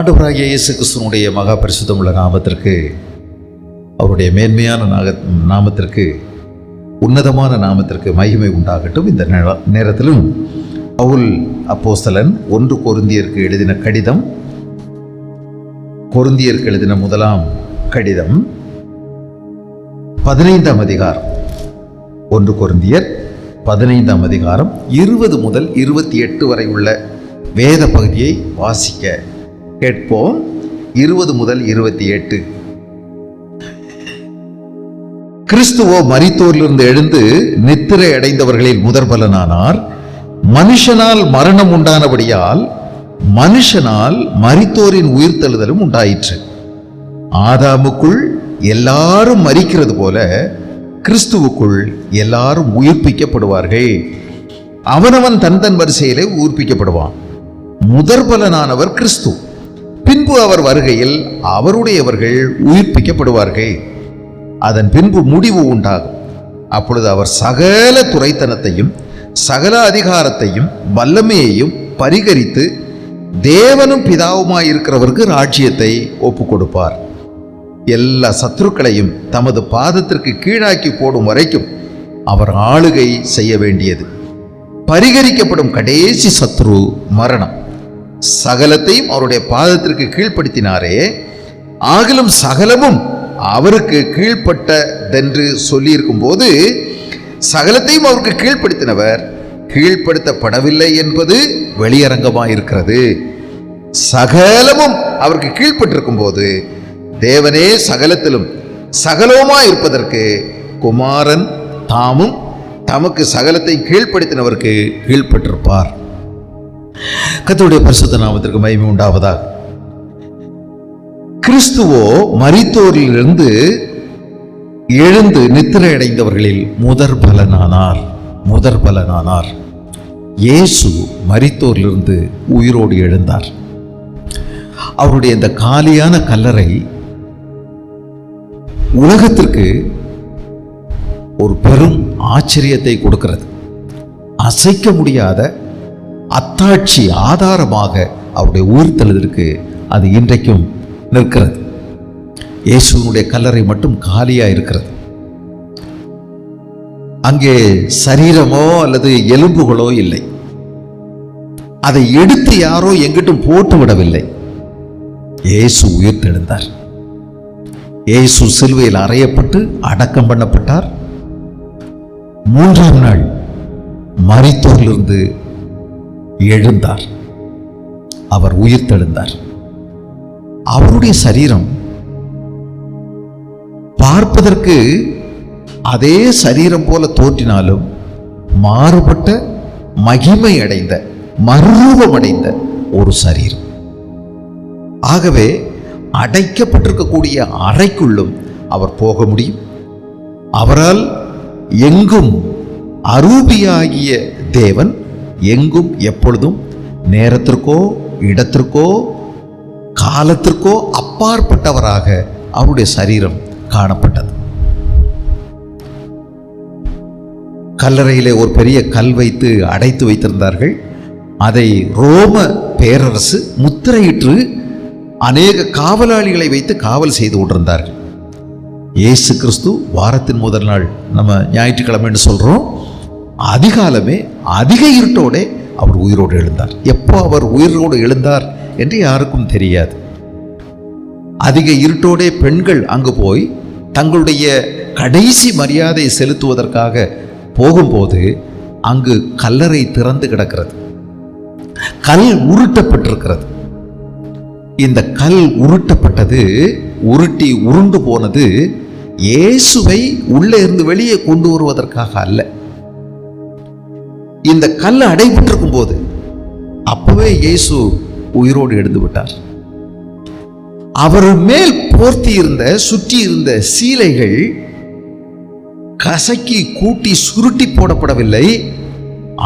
ஆண்டவராகிய இயேசு கிறிஸ்துவினுடைய மகா பரிசுத்தமுள்ள நாமத்திற்கு, அவருடைய மேன்மையான நாமத்திற்கு, உன்னதமான நாமத்திற்கு மகிமை உண்டாகட்டும். இந்த நேரத்திலும் பவுல் அப்போஸ்தலன் 1 கொரிந்தியருக்கு எழுதின கடிதம், கொரிந்தியருக்கு எழுதின முதலாம் கடிதம் 15ஆம் அதிகாரம், 1 கொரிந்தியர் 15ஆம் அதிகாரம் 20 முதல் 28 வரை உள்ள வேத பகுதியை வாசிக்க கேட்போம். 20 முதல் 28. கிறிஸ்துவோ மரித்தோரிலிருந்து எழுந்து நித்திரை அடைந்தவர்களில் முதற்பலனானார். மனுஷனால் மரணம் உண்டானபடியால் மனுஷனால் மரித்தோரின் உயிர்த்தெழுதலும் உண்டாயிற்று. ஆதாமுக்குள் எல்லாரும் மரிக்கிறது போல கிறிஸ்துவுக்குள் எல்லாரும் உயிர்ப்பிக்கப்படுவார்கள். அவனவன் தன் தன் வரிசையிலே உயிர்ப்பிக்கப்படுவான். முதற்பலனானவர் கிறிஸ்து. பின்பு அவர் வருகையில் அவருடையவர்கள் உயிர்ப்பிக்கப்படுவார்கள். அதன் பின்பு முடிவு உண்டாகும். அப்பொழுது அவர் சகல துரைத்தனத்தையும் சகல அதிகாரத்தையும் வல்லமையையும் பரிகரித்து தேவனும் பிதாவுமாயிருக்கிறவருக்கு ராஜ்யத்தை ஒப்பு கொடுப்பார். எல்லா சத்துருக்களையும் தமது பாதத்திற்கு கீழாக்கி போடும் வரைக்கும் அவர் ஆளுகை செய்ய வேண்டியது. பரிகரிக்கப்படும் கடைசி சத்ரு மரணம். சகலத்தையும் அவருடைய பாதத்திற்கு கீழ்ப்படுத்தினாரே, ஆகிலும் சகலமும் அவருக்கு கீழ்ப்பட்டதென்று சொல்லியிருக்கும் போது சகலத்தையும் அவருக்கு கீழ்ப்படுத்தினவர் கீழ்ப்படுத்தப்படவில்லை என்பது வெளியரங்கமாயிருக்கிறது. சகலமும் அவருக்கு கீழ்ப்பட்டிருக்கும் போது தேவனே சகலத்திலும் சகலவுமாய் இருப்பதற்கு குமாரன் தாமும் தமக்கு சகலத்தை கீழ்ப்படுத்தினவருக்கு கீழ்ப்பட்டிருப்பார். கர்த்தருடைய பரிசுத்த நாமத்திற்கு மகிமை உண்டாவதாக. கிறிஸ்துவோ மரித்தோரிலிருந்து எழுந்து நித்திரை அடைந்தவர்களில் முதற்பலனானார். இயேசு மரித்தோரிலிருந்து உயிரோடு எழுந்தார். அவருடைய இந்த காலியான கல்லறை உலகத்திற்கு ஒரு பெரும் ஆச்சரியத்தை கொடுக்கிறது. அசைக்க முடியாத அத்தாட்சி ஆதாரமாக அவருடைய உயிர்த்தெழுதலுக்கு அது இன்றைக்கும் நிற்கிறது. இயேசுவினுடைய கல்லறை மட்டும் காலியா இருக்கிறது. அங்கே சரீரமோ அல்லது எலும்புகளோ இல்லை. அதை எடுத்து யாரோ எங்கிட்டும் போட்டு விடவில்லை. இயேசு உயிர்த்தெழுந்தார். இயேசு சிலுவையில் அறையப்பட்டு அடக்கம் பண்ணப்பட்டார். 3ஆம் நாள் மரித்தோரிலிருந்து எழுந்தார். அவர் உயிர்த்தெழுந்தார். அவருடைய சரீரம் பார்ப்பதற்கு அதே சரீரம் போல தோற்றினாலும் மாறுபட்ட மகிமை அடைந்த மறுரூபம் அடைந்த ஒரு சரீரம். ஆகவே அடைக்கப்பட்டிருக்கக்கூடிய அறைக்குள்ளும் அவர் போக முடியும். அவரால் எங்கும் அரூபியாகிய தேவன் எங்கும் எப்பொழுதும் நேரத்திற்கோ இடத்திற்கோ காலத்திற்கோ அப்பாற்பட்டவராக அவருடைய சரீரம் காணப்பட்டது. கல்லறையிலே ஒரு பெரிய கல் வைத்து அடைத்து வைத்திருந்தார்கள். அதை ரோம பேரரசு முத்திரையிட்டு அநேக காவலாளிகளை வைத்து காவல் செய்து கொண்டிருந்தார்கள். இயேசு கிறிஸ்து வாரத்தின் முதல் நாள், நம்ம ஞாயிற்றுக்கிழமைன்னு சொல்றோம், அதிகாலமே அதிக இருட்டோடே அவர் உயிரோடு எழுந்தார். எப்போ அவர் உயிரோடு எழுந்தார் என்று யாருக்கும் தெரியாது. அதிக இருட்டோடே பெண்கள் அங்கு போய் தங்களுடைய கடைசி மரியாதை செலுத்துவதற்காக போகும்போது அங்கு கல்லறை திறந்து கிடக்கிறது. கல் உருட்டப்பட்டிருக்கிறது. இந்த கல் உருட்டப்பட்டது, உருட்டி உருண்டு போனது இயேசுவை உள்ளே இருந்து வெளியே கொண்டு வருவதற்காக அல்ல. இந்த கல் அடைபட்டிருக்கும் போது அப்பவே இயேசு உயிரோடு எழுந்து விட்டார். அவர் மேல் போர்த்தி இருந்த சுற்றி இருந்த சீலைகள் கசக்கி கூட்டி சுருட்டி போடப்படவில்லை,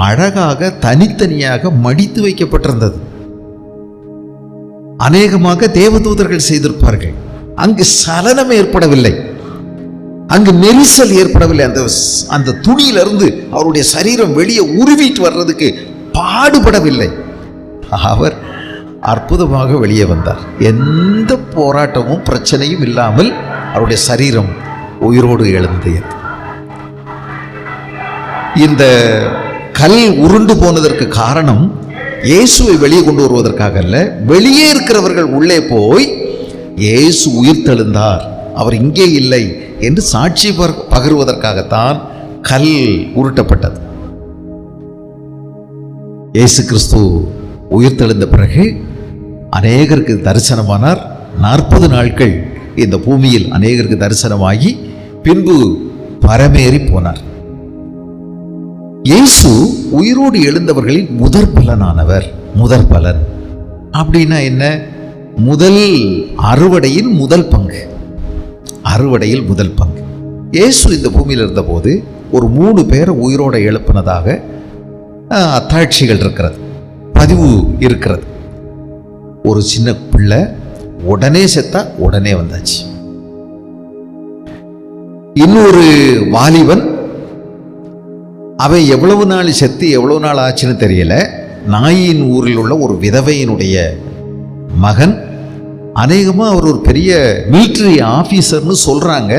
அழகாக தனித்தனியாக மடித்து வைக்கப்பட்டிருந்தது. அநேகமாக தேவதூதர்கள் செய்திருப்பார்கள். அங்கு சலனம் ஏற்படவில்லை, அங்கு நெரிசல் ஏற்படவில்லை. அந்த துணியிலிருந்து அவருடைய சரீரம் வெளியே உருவிட்டு வர்றதுக்கு பாடுபடவில்லை. அவர் அற்புதமாக வெளியே வந்தார். எந்த போராட்டமும் பிரச்சனையும் இல்லாமல் அவருடைய சரீரம் உயிரோடு எழுந்தது. இந்த கல் உருண்டு போனதற்கு காரணம் இயேசுவை வெளியே கொண்டு வருவதற்காக அல்ல, வெளியே இருக்கிறவர்கள் உள்ளே போய் இயேசு உயிர் தெழுந்தார், அவர் இங்கே இல்லை என்று சாட்சி பகருவதற்காகத்தான் கல் உருட்டப்பட்டது. இயேசு கிறிஸ்து உயிர் தெழுந்த பிறகு அநேகருக்கு தரிசனமானார். 40 நாட்கள் இந்த பூமியில் அநேகருக்கு தரிசனமாகி பின்பு பரமேறி போனார். இயேசு உயிரோடு எழுந்தவர்களில் முதற் பலனானவர். முதற் பலன் அப்படின்னா என்ன? முதல் அறுவடையின் முதல் பங்கு. அறுவடையில் முதல் பங்கு. இயேசு இந்த பூமியில் இருந்தபோது ஒரு 3 பேரை உயிரோடு எழுப்பினதாக அத்தாட்சிகள் இருக்கிறது, பதிவு இருக்கிறது. ஒரு சின்ன பிள்ளை உடனே செத்தா உடனே வந்தாச்சு. இன்னொரு வாலிபன், அவன் எவ்வளவு நாள் செத்து எவ்வளவு நாள் ஆச்சுன்னு தெரியல, நாயின் ஊரில் உள்ள ஒரு விதவையினுடைய மகன். அநேகமாக அவர் ஒரு பெரிய மிலிட்ரி ஆஃபீஸர்னு சொல்கிறாங்க.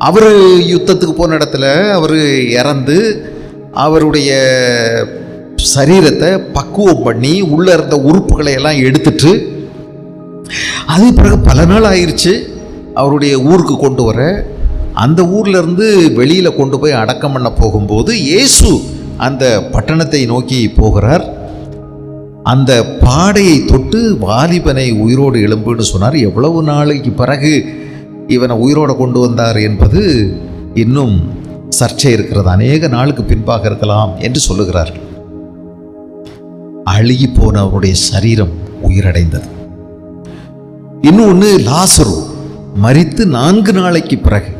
அவர் யுத்தத்துக்கு போன இடத்துல அவர் இறந்து அவருடைய சரீரத்தை பக்குவம் பண்ணி உள்ளே இருந்த உறுப்புகளை எல்லாம் எடுத்துட்டு, அது பிறகு பல நாள் ஆயிடுச்சு அவருடைய ஊருக்கு கொண்டு வர. அந்த ஊர்ல இருந்து வெளியில கொண்டு போய் அடக்கம் பண்ண போகும்போது இயேசு அந்த பட்டணத்தை நோக்கி போகிறார். அந்த பாடையை தொட்டு வாலிபனை உயிரோடு எழும்புன்னு சொன்னார். எவ்வளவு நாளைக்கு பிறகு இவனை உயிரோடு கொண்டு வந்தார் என்பது இன்னும் சர்ச்சை இருக்கிறது. அநேக நாளுக்கு பின்பாக இருக்கலாம் என்று சொல்லுகிறார்கள். அழுகி போன அவருடைய சரீரம் உயிரடைந்தது. இன்னொன்று, லாசரு மரித்து 4 நாளைக்கு பிறகு,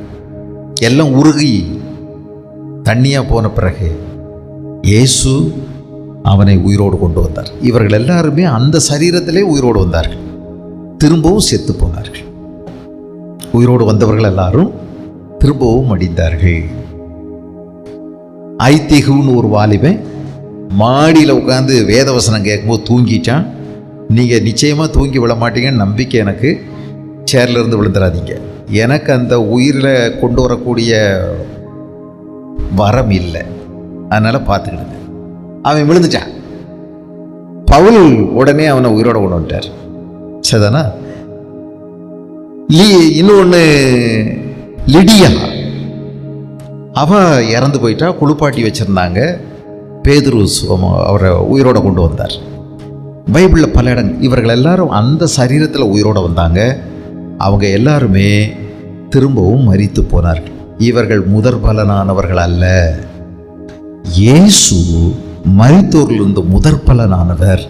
எல்லாம் உருகி தண்ணியா போன பிறகு இயேசு அவனை உயிரோடு கொண்டு வந்தார். இவர்கள் எல்லாருமே அந்த சரீரத்திலே உயிரோடு வந்தார்கள், திரும்பவும் செத்து போனார்கள். உயிரோடு வந்தவர்கள் எல்லாரும் திரும்பவும் மடிந்தார்கள். ஐத்திகுன்னு ஒரு வாலிபன் மாடியில் உட்காந்து வேதவசனம் கேட்கும்போது தூங்கிட்டான். நீங்கள் நிச்சயமாக தூங்கி விட மாட்டீங்கன்னு நம்பிக்கை எனக்கு. சேர்லேருந்து விழுந்துடாதீங்க. எனக்கு அந்த உயிரில் கொண்டு வரக்கூடிய வரம் இல்லை, அதனால் பார்த்துக்கிடுங்க. அவன் விழுந்துட்டான். பவுல் உடனே அவனை உயிரோட கொண்டு வந்துட்டார். சரிதானா? இன்னொன்று லிடியா, அவ இறந்து போயிட்டா. குளிப்பாட்டி வச்சுருந்தாங்க. பேதுரு அவரை உயிரோட கொண்டு வந்தார். பைபிளில் பல இடங்கள் இவர்கள் எல்லாரும் அந்த சரீரத்தில் உயிரோடு வந்தாங்க. அவங்க எல்லாருமே திரும்பவும் மரித்து போனார்கள். இவர்கள் முதற் பலனானவர்கள் அல்ல. இயேசு மரித்தோரிலிருந்து முதற் பலனானவர்.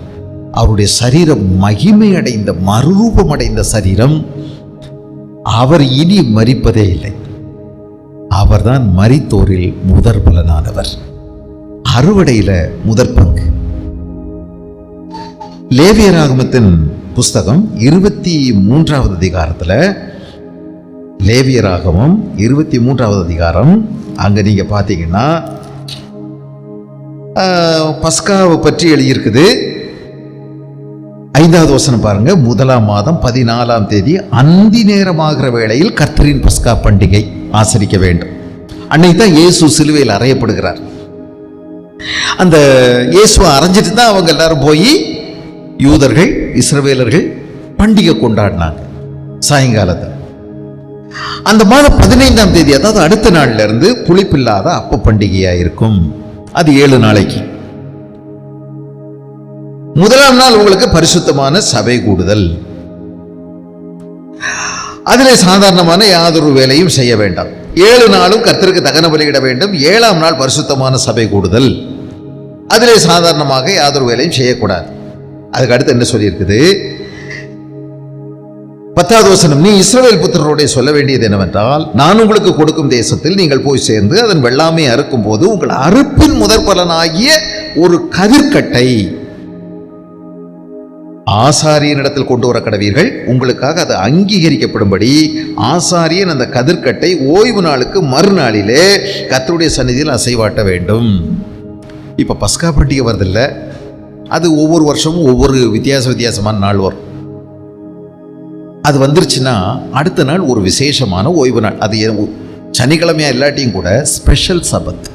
அவருடைய சரீரம் மகிமை அடைந்த மறுரூபம் அடைந்த சரீரம். அவர் இனி மரிப்பதே இல்லை. அவர்தான் மரித்தோரில் முதற் பலனானவர். அறுவடையில முதற் பங்கு. லேவியராகமத்தின் புஸ்தகம் 23வது அதிகாரத்தில், லேவியராகமம் 23வது அதிகாரம், அங்கே நீங்கள் பார்த்தீங்கன்னா பஸ்காவை பற்றி எழுதியிருக்குது. 5வது வசனம் பாருங்க. 1ஆம் மாதம் 14ஆம் தேதி அந்தி நேரமாகிற வேளையில் கர்த்தரின் பஸ்கா பண்டிகை ஆசரிக்க வேண்டும். அன்னைக்கு தான் இயேசு சிலுவையில் அறையப்படுகிறார். அந்த இயேசுவை அரைஞ்சிட்டு தான் அவங்க எல்லாரும் போய் யூதர்கள் இஸ்ரவேலர்கள் பண்டிகை கொண்டாடினாங்க சாயங்காலத்தில். அந்த மாதம் 15ஆம் தேதி, அதாவது அடுத்த நாள்ல இருந்து புளிப்பில்லாத அப்ப பண்டிகையா இருக்கும். அது 7 நாளைக்கு. முதலாம் நாள் உங்களுக்கு பரிசுத்தமான சபை கூடுதல். அதிலே சாதாரணமான யாதொரு வேலையும் செய்ய வேண்டாம். 7 நாளும் கர்த்தருக்கு தகன பலியிட வேண்டும். 7ஆம் நாள் பரிசுத்தமான சபை கூடுதல். அதிலே சாதாரணமாக யாதொரு வேலையும் செய்யக்கூடாது. அதுக்கு அடுத்து என்ன சொல்லியிருக்குது? 10வது வசனம், நீ இஸ்ரவேல் புத்திரரோட சொல்ல வேண்டியது என்னவென்றால், நான் உங்களுக்கு கொடுக்கும் தேசத்தில் நீங்கள் போய் சேர்ந்து அதன் வெள்ளாமை அறுக்கும் போது உங்கள் அறுப்பின் முதற் பலனாகிய ஒரு கதிர்கட்டை ஆசாரியனிடத்தில் கொண்டு வர கடவீர்கள். உங்களுக்காக அது அங்கீகரிக்கப்படும்படி ஆசாரியன் அந்த கதிர்கட்டை ஓய்வு நாளுக்கு மறுநாளிலே கர்த்தருடைய சந்நிதியில் அசைவாட்ட வேண்டும். இப்போ பஸ்கா பண்டிகை வருதில்ல, அது ஒவ்வொரு வருஷமும் ஒவ்வொரு வித்தியாசமான நாள் வரும். அது வந்துருச்சுன்னா அடுத்த நாள் ஒரு விசேஷமான ஓய்வு நாள். அது சனிக்கிழமையா இல்லாட்டியும் கூட ஸ்பெஷல் சபத்.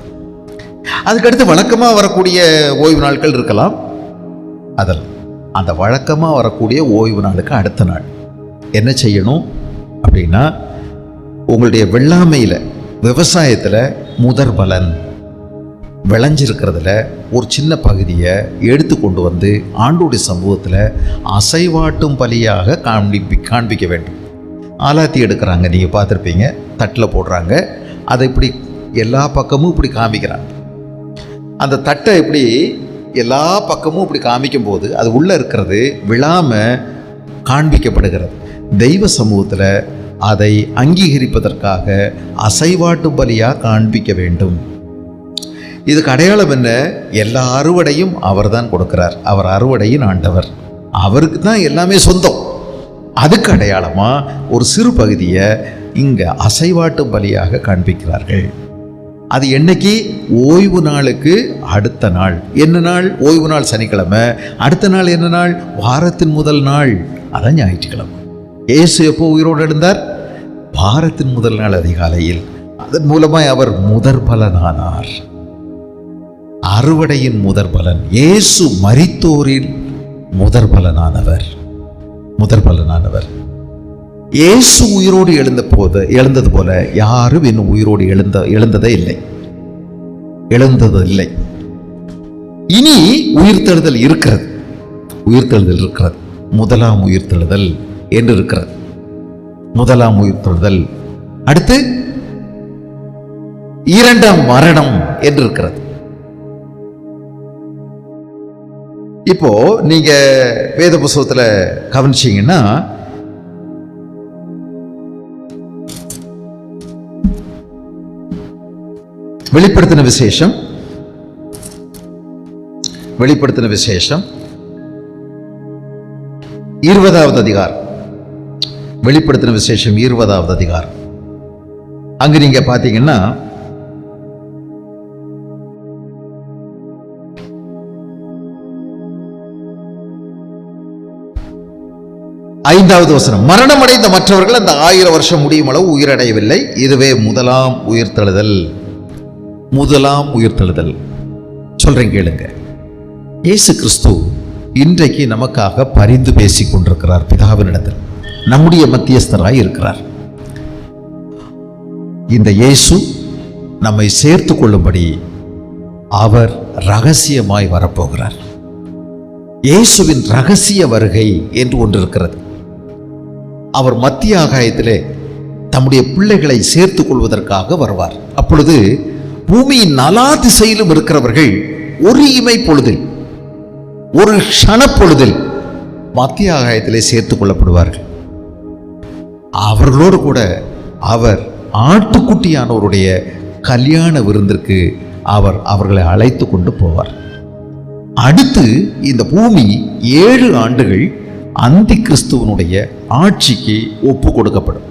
அதுக்கடுத்து வழக்கமாக வரக்கூடிய ஓய்வு நாட்கள் இருக்கலாம். அதில் அந்த வழக்கமாக வரக்கூடிய ஓய்வு நாளுக்கு அடுத்த நாள் என்ன செய்யணும் அப்படின்னா, உங்களுடைய வெள்ளாமையில், விவசாயத்தில் முதற் பலன் விளைஞ்சிருக்கிறதுல ஒரு சின்ன பகுதியை எடுத்து கொண்டு வந்து ஆண்டோடைய சமூகத்தில் அசைவாட்டும் பலியாக காண்பிக்க வேண்டும். ஆலாத்தி எடுக்கிறாங்க, நீங்கள் பார்த்துருப்பீங்க, தட்டில் போடுறாங்க. அதை இப்படி எல்லா பக்கமும் இப்படி காமிக்கிறாங்க. அந்த தட்டை இப்படி எல்லா பக்கமும் இப்படி காமிக்கும் போது அது உள்ளே இருக்கிறது விழாமல் காண்பிக்கப்படுகிறது. தெய்வ சமூகத்தில் அதை அங்கீகரிப்பதற்காக அசைவாட்டு பலியாக காண்பிக்க வேண்டும். இதுக்கு அடையாளம் என்ன? எல்லா அறுவடையும் அவர் தான் கொடுக்கிறார். அவர் அறுவடையின் ஆண்டவர், அவருக்கு தான் எல்லாமே சொந்தம். அதுக்கு அடையாளமாக ஒரு சிறு பகுதியை இங்கே அசைவாட்டு பலியாக காண்பிக்கிறார்கள். அது என்னைக்கு? ஓய்வு நாளுக்கு அடுத்த நாள். என்ன நாள்? ஓய்வு நாள் சனிக்கிழமை. அடுத்த நாள் என்ன நாள்? வாரத்தின் முதல் நாள், அதான் ஞாயிற்றுக்கிழமை. இயேசு எப்போ உயிரோடு எழுந்தார்? வாரத்தின் முதல் நாள் அதிகாலையில். அதன் மூலமாய் அவர் முதற் பலனானார், அறுவடையின் முதற் பலன். இயேசு மரித்தோரில் முதற் பலனானவர். இயேசு உயிரோடு எழுந்தது போல யாரும் இன்னும் உயிரோடு எழுந்ததே இல்லை. இனி உயிர்த்தெழுதல் இருக்கிறது. முதலாம் உயிர்த்தெழுதல் என்று இருக்கிறது. முதலாம் உயிர்த்தெழுதல், அடுத்து இரண்டாம் மரணம் என்று இருக்கிறது. இப்போ நீங்க வேத புஸ்தகத்துல கவனிச்சீங்கன்னா, வெளிப்படுத்தின விசேஷம் 20வது அதிகாரம். வெளிப்படுத்தின விசேஷம் 20வது அதிகாரம். அங்கு நீங்க பாத்தீங்கன்னா, 5வது வசனம். மரணம் அடைந்த மற்றவர்கள் அந்த 1000 வருஷம் முடியும் அளவு உயிரடையவில்லை. இதுவே முதலாம் உயிர்த்தெழுதல். சொல்றேன் கேளுங்க. இயேசு கிறிஸ்து இன்றைக்கு நமக்காக பரிந்து பேசிக் கொண்டிருக்கிறார் பிதாவினிடத்தில். நம்முடைய மத்தியஸ்தராய் இருக்கிறார். இந்த இயேசு நம்மை சேர்த்து கொள்ளும்படி அவர் ரகசியமாய் வரப்போகிறார். இயேசுவின் ரகசிய வருகை என்று ஒன்று இருக்கிறது. அவர் மத்திய ஆகாயத்திலே தம்முடைய பிள்ளைகளை சேர்த்துக் கொள்வதற்காக வருவார். அப்பொழுது பூமியின் நலா திசையிலும் இருக்கிறவர்கள் ஒரு இமை பொழுதில், ஒரு க்ஷணப்பொழுதில் மத்திய ஆகாயத்திலே சேர்த்துக் கொள்ளப்படுவார்கள். அவர்களோடு கூட அவர் ஆட்டுக்குட்டியானவருடைய கல்யாண விருந்திற்கு அவர்களை அழைத்து கொண்டு போவார். அடுத்து இந்த பூமி 7 ஆண்டுகள் அந்தி கிறிஸ்துவனுடைய ஆட்சிக்கு ஒப்பு கொடுக்கப்படும்.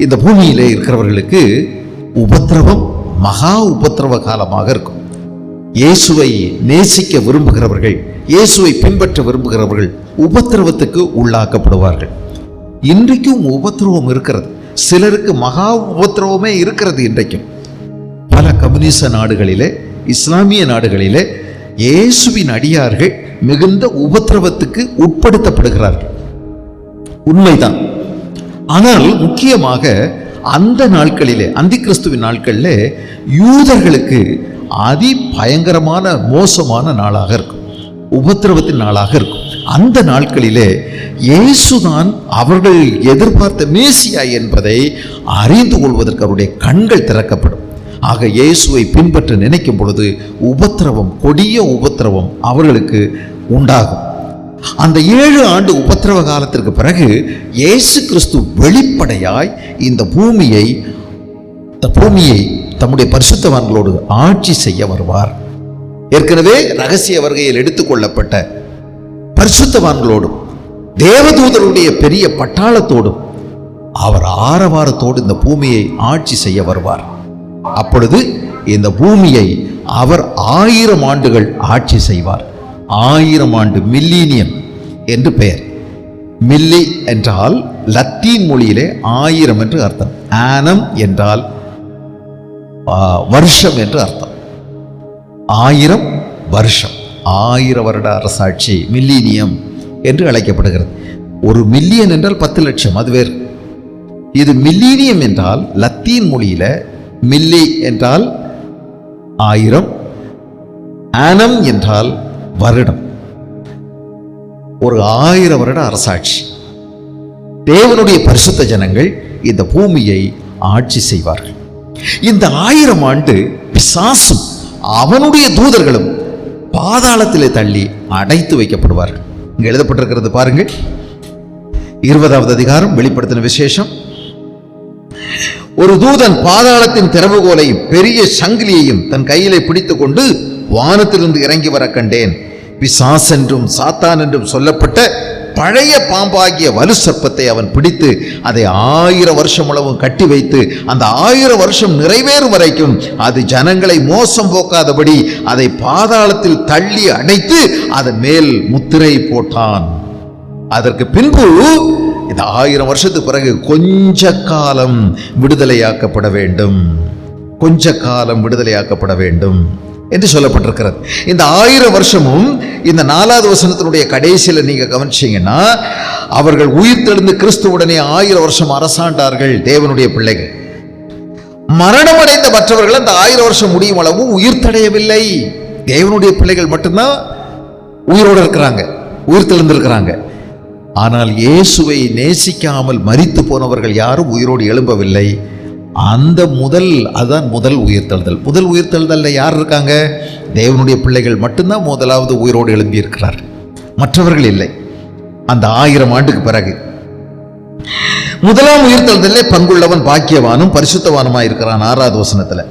இந்த பூமியிலே இருக்கிறவர்களுக்கு உபத்திரவம் மகா உபத்திரவ காலமாக இருக்கும். இயேசுவை நேசிக்க விரும்புகிறவர்கள், இயேசுவை பின்பற்ற விரும்புகிறவர்கள் உபத்திரவத்துக்கு உள்ளாக்கப்படுவார்கள். இன்றைக்கும் உபத்திரவம் இருக்கிறது. சிலருக்கு மகா உபத்திரவமே இருக்கிறது. இன்றைக்கும் பல கம்யூனிச நாடுகளிலே, இஸ்லாமிய நாடுகளிலே இயேசுவின் அடியார்கள் மிகுந்த உபத்திரவத்துக்கு உட்படுத்தப்படுகிறார்கள். உண்மைதான். ஆனால் முக்கியமாக அந்த நாட்களிலே, அந்தி கிறிஸ்துவின் நாட்களிலே யூதர்களுக்கு அதி பயங்கரமான மோசமான நாளாக இருக்கும், உபத்திரவத்தின் நாளாக இருக்கும். அந்த நாட்களிலே இயேசுதான் அவர்கள் எதிர்பார்த்த மேசியா என்பதை அறிந்து கொள்வதற்கு அவருடைய கண்கள் திறக்கப்படும். ஆக இயேசுவை பின்பற்ற நினைக்கும் பொழுது உபத்திரவம், கொடிய உபத்திரவம் அவர்களுக்கு உண்டாகும். அந்த 7 ஆண்டு உபத்திரவ காலத்திற்கு பிறகு இயேசு கிறிஸ்து வெளிப்படையாய் இந்த பூமியை தம்முடைய பரிசுத்தவான்களோடு ஆட்சி செய்ய வருவார். ஏற்கனவே ரகசிய வருகையில் எடுத்துக்கொள்ளப்பட்ட பரிசுத்தவான்களோடும் தேவதூதருடைய பெரிய பட்டாளத்தோடும் அவர் ஆரவாரத்தோடு இந்த பூமியை ஆட்சி செய்ய வருவார். அப்பொழுது இந்த பூமியை அவர் 1000 ஆண்டுகள் ஆட்சி செய்வார். 1000 ஆண்டு, மில்லீனியம் என்று பெயர். மில்லி என்றால் லத்தீன் மொழியிலே 1000 என்று அர்த்தம். ஆனம் என்றால் வருஷம் என்று அர்த்தம். 1000 வருஷம், 1000 வருட அரசாட்சி மில்லீனியம் என்று அழைக்கப்படுகிறது. ஒரு மில்லியன் என்றால் 10 லட்சம், அது வேறு. இது மில்லீனியம் என்றால் லத்தீன் மொழியில மில்லி என்றால் 1000, ஆனம் என்றால் வருடம். ஒரு 1000 வருட அரசாட்சி. தேவனுடைய பரிசுத்த ஜனங்கள் இந்த பூமியை ஆட்சி செய்வார்கள். இந்த 1000 ஆண்டு பிசாசும் அவனுடைய தூதர்களும் பாதாளத்திலே தள்ளி அடைத்து வைக்கப்படுவார்கள். இங்க எழுதப்பட்டிருக்கிறது பாருங்கள், 20வது அதிகாரம், வெளிப்படுத்தின விசேஷம். ஒரு தூதன் பாதாளத்தின் திறவுகோலையும் பெரிய சங்கிலியையும் தன் கையிலே பிடித்துக் கொண்டு வானத்திலிருந்து இறங்கி வர கண்டேன். பிசாஸ் என்றும் சாத்தான் என்றும் சொல்லப்பட்ட பழைய பாம்பாகிய வலு சர்ப்பத்தை அவன் பிடித்து அதை 1000 வருஷம் அளவும் கட்டி வைத்து அந்த 1000 வருஷம் நிறைவேறும் வரைக்கும் அது ஜனங்களை மோசம் போக்காதபடி அதை பாதாளத்தில் தள்ளி அடைத்து அதன் மேல் முத்திரை போட்டான். அதற்கு பின்பு இந்த 1000 வருஷத்துக்கு பிறகு கொஞ்ச காலம் விடுதலையாக்கப்பட வேண்டும், கொஞ்ச காலம் விடுதலையாக்கப்பட வேண்டும் என்று சொல்லப்பட்டிருக்கிறது. இந்த 1000 வருஷமும் இந்த 4வது வசனத்தினுடைய கடைசியில் நீங்க கவனிச்சீங்கன்னா, அவர்கள் உயிர் தெழுந்து கிறிஸ்துவுடனே 1000 வருஷம் அரசாண்டார்கள் தேவனுடைய பிள்ளைகள். மரணமடைந்த மற்றவர்கள் அந்த 1000 வருஷம் முடியும் அளவு உயிர் தடையவில்லை. தேவனுடைய பிள்ளைகள் மட்டும்தான் உயிரோடு இருக்கிறாங்க, உயிர் தெழுந்திருக்கிறாங்க. ஆனால் இயேசுவை நேசிக்காமல் மரித்து போனவர்கள் யாரும் உயிரோடு எழும்பவில்லை. அதுதான் முதல் உயிர்த்தெழுதல். முதல் உயிர்த்தெழுதல்ல யார் இருக்காங்க? தேவனுடைய பிள்ளைகள் மட்டும்தான் முதலாவது உயிரோடு எழும்பி இருக்கிறார், மற்றவர்கள் இல்லை. அந்த 1000 ஆண்டுக்கு பிறகு முதலாம் உயிர்த்தெழுதலே பங்குள்ளவன் பாக்கியவானும் பரிசுத்தவானுமாய் இருக்கிறான். 6வது வசனத்துல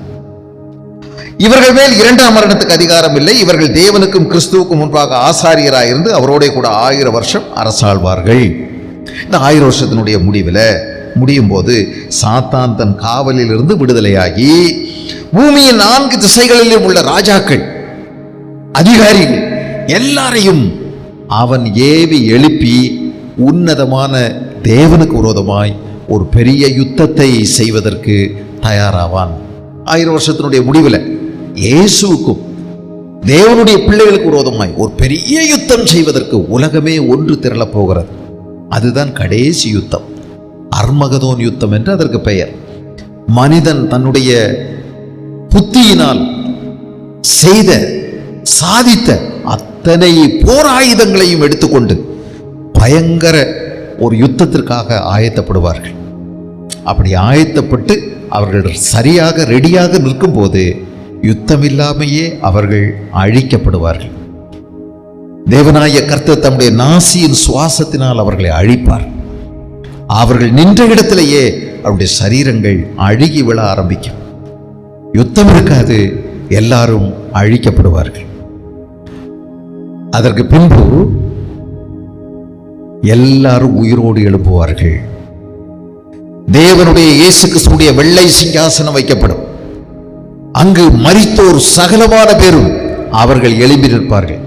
இவர்கள் மேல் 2ஆம் மரணத்துக்கு அதிகாரம் இல்லை, இவர்கள் தேவனுக்கும் கிறிஸ்துவுக்கும் முன்பாக ஆசாரியராயிருந்து அவரோட கூட 1000 வருஷம் அரசாழ்வார்கள். இந்த 1000 வருஷத்தினுடைய முடியும் போது சாத்தான் தன் காவலில் இருந்து விடுதலையாகி பூமியின் 4 திசைகளிலும் உள்ள ராஜாக்கள், அதிகாரிகள் எல்லாரையும் அவன் ஏவி எழுப்பி உன்னதமான தேவனுக்கு விரோதமாய் ஒரு பெரிய யுத்தத்தை செய்வதற்கு தயாராவான். 1000 வருஷத்தினுடைய முடிவில் இயேசுவுக்கும் தேவனுடைய பிள்ளைகளுக்கு விரோதமாய் ஒரு பெரிய யுத்தம் செய்வதற்கு உலகமே ஒன்று திரளப் போகிறது. அதுதான் கடைசி யுத்தம், அர்மகதோன் யுத்தம் என்று அதற்கு பெயர். மனிதன் தன்னுடைய புத்தியினால் சாதித்த அத்தனை போர் ஆயுதங்களையும் எடுத்துக்கொண்டு பயங்கர ஒரு யுத்தத்திற்காக ஆயத்தப்படுவார்கள். அப்படி ஆயத்தப்பட்டு அவர்கள் சரியாக ரெடியாக நிற்கும் போது யுத்தமில்லாமையே அவர்கள் அழிக்கப்படுவார்கள். தேவனாய கர்த்தர் தம்முடைய நாசியின் சுவாசத்தினால் அவர்களை அழிப்பார். அவர்கள் நின்ற இடத்திலேயே அவருடைய சரீரங்கள் அழுகி விழ ஆரம்பிக்கும். யுத்தம் இருக்காது, எல்லாரும் அழிக்கப்படுவார்கள். அதற்கு பின்பு எல்லாரும் உயிரோடு எழுப்புவார்கள். தேவனுடைய இயேசு கிறிஸ்துவுடைய வெள்ளை சிங்காசனம் வைக்கப்படும். அங்கு மரித்தோர் சகலமான பேரும் அவர்கள் எழும்பி நிற்பார்கள்.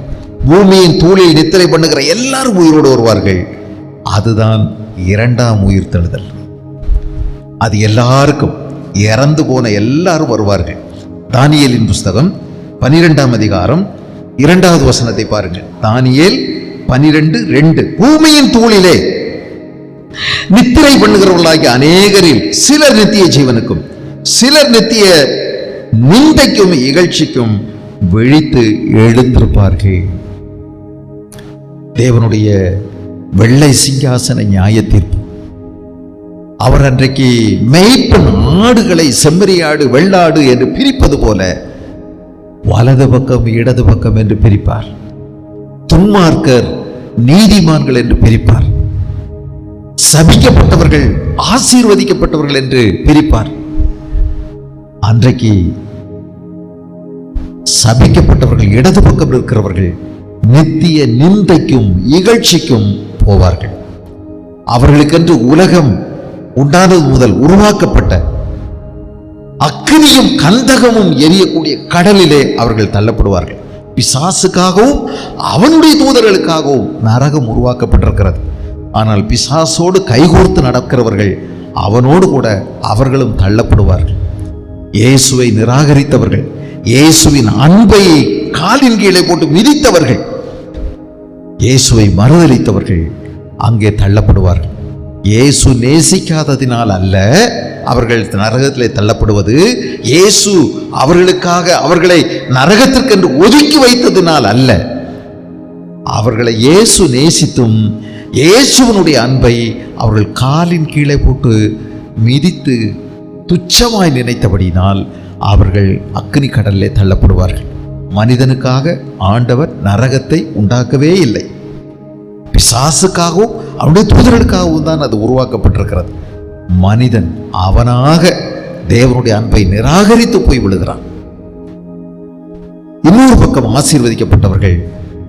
பூமியின் தூளில் நித்திரை பண்ணுகிற எல்லாரும் உயிரோடு வருவார்கள். அதுதான் 2ஆம் உயிர்த்தெழுதல். அது எல்லாருக்கும், இறந்து போன எல்லாரும் வருவார்கள். தானியேலின் புஸ்தகம் 12ஆம் அதிகாரம் 2வது வசனத்தை பாருங்கள். தானியேல் 12:2 பூமியின் தூளிலே நித்திரை பண்ணுகிறவர்களாகிய அநேகரில் சிலர் நித்திய ஜீவனுக்கும் சிலர் நித்திய நிந்தைக்கும் இகழ்ச்சிக்கும் விழித்து எழுந்திருப்பார்கள். தேவனுடைய வெள்ளை சிங்காசன நியாய தீர்ப்பு. அவர் அன்றைக்கு மேய்ப்பன் ஆடுகளை செம்மறியாடு வெள்ளாடு என்று பிரிப்பது போல வலது பக்கம் இடது பக்கம் என்று பிரிப்பார். துன்மார்க்கர் நீதிமான்கள் என்று பிரிப்பார். சபிக்கப்பட்டவர்கள் ஆசீர்வதிக்கப்பட்டவர்கள் என்று பிரிப்பார். அன்றைக்கு சபிக்கப்பட்டவர்கள் இடது பக்கம் இருக்கிறவர்கள் நித்திய நிந்தைக்கும் இகழ்ச்சிக்கும் போவார்கள். அவர்களுக்கென்று உலகம் உண்டானது முதல் உருவாக்கப்பட்ட அக்கினியும் கந்தகமும் எரியக்கூடிய கடலிலே அவர்கள் தள்ளப்படுவார்கள். பிசாசுக்காகவும் அவனுடைய தூதர்களுக்காகவும் நரகம் உருவாக்கப்பட்டிருக்கிறது. ஆனால் பிசாசோடு கைகோர்த்து நடக்கிறவர்கள் அவனோடு கூட அவர்களும் தள்ளப்படுவார்கள். இயேசுவை நிராகரித்தவர்கள், இயேசுவின் அன்பை காலின் கீழே போட்டு மிதித்தவர்கள், இயேசுவை மறுதலித்தவர்கள் அங்கே தள்ளப்படுவார்கள். இயேசு நேசிக்காததினால் அல்ல அவர்கள் நரகத்திலே தள்ளப்படுவது, இயேசு அவர்களுக்காக அவர்களை நரகத்திற்கென்று ஒதுக்கி வைத்ததினால் அல்ல. அவர்களை இயேசு நேசித்தும் இயேசுவனுடைய அன்பை அவர்கள் காலின் கீழே போட்டு மிதித்து துச்சமாய் நினைத்தபடியினால் அவர்கள் அக்கினி கடலிலே தள்ளப்படுவார்கள். மனிதனுக்காக ஆண்டவர் நரகத்தை உண்டாக்கவே இல்லை. பிசாசுக்காகவும் அவனுடைய தூதர்களுக்காகவும் தான் அது உருவாக்கப்பட்டிருக்கிறது. மனிதன் அவனாக தேவனுடைய அன்பை நிராகரித்து போய் விழுகிறான். இன்னொரு பக்கம் ஆசீர்வதிக்கப்பட்டவர்கள்